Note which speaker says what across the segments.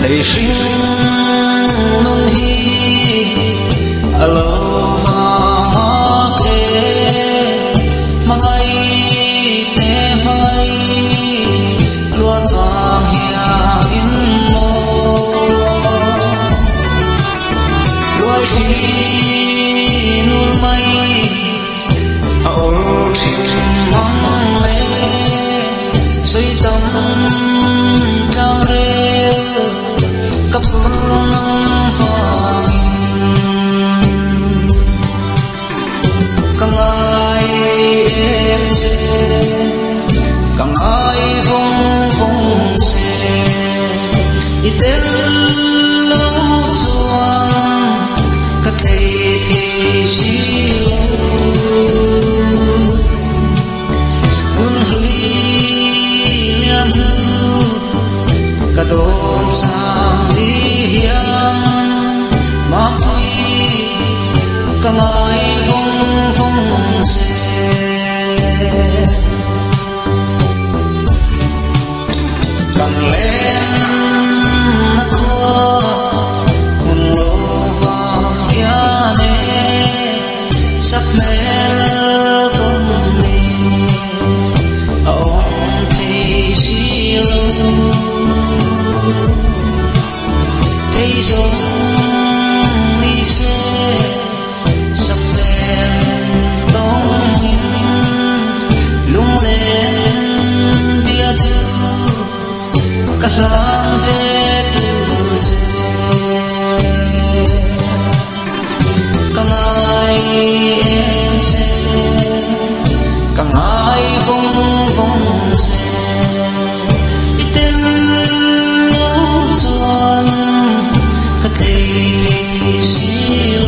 Speaker 1: đầy sinh nung hi aloha ke mai te mai luan vang hia in mo luai thi nun mai ol thim mang le suy tâm trang re cấp phương hoàng càng ai em sẽ càng ai vung vung sẽ ít tên lâu xuân các thầy thì siêu cả đồn sang đi hiang mà quy cả ngày vung vung xe càng lên nát hoa cùng lô vàng ya nè sắc mê công ni ông thì siêu thấy giống đi xe sắp rèn đông lung lên bia thư các làng về từ xe càng ai em sẽ càng ai vung vung xe ít tên lâu xuân các thầy siêu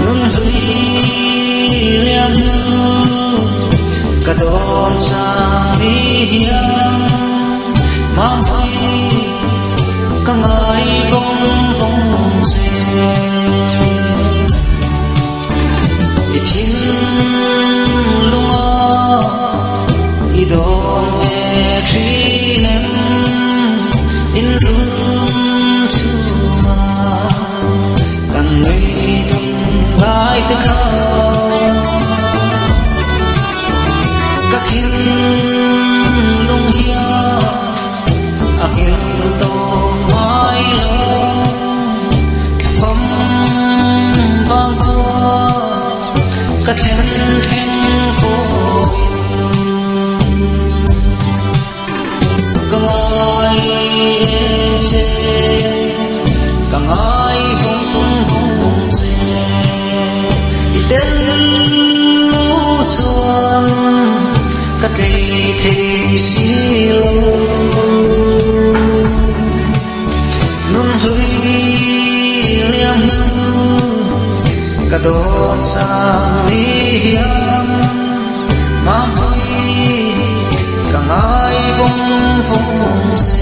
Speaker 1: nung huy liam cả đồn sang đi hiang mang huy cả ngày vung vung xe ít hin lung a ít đồn e khi nem in rung chua càng người đừng lại tới khao các hin lung hia hin tô mai lo phong vang qua các khen khen khôi càng ai càng ai vung vung xe đến lũ xuân các thầy thầy siêu nun huy liam cả đồn sang đi hiang mà huy càng ai vung vung xe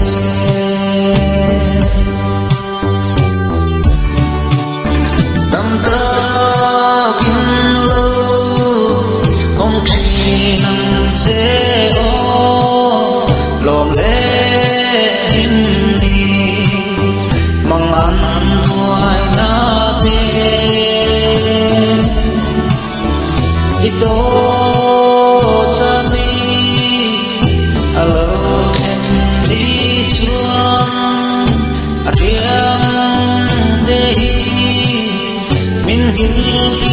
Speaker 1: tâm ta kinh lâu ông chỉ nằm dễ ô lồm lên đi mong ăn thoải na thế ít đô cha đi alo khen đi chuông a riêng để mình hiểu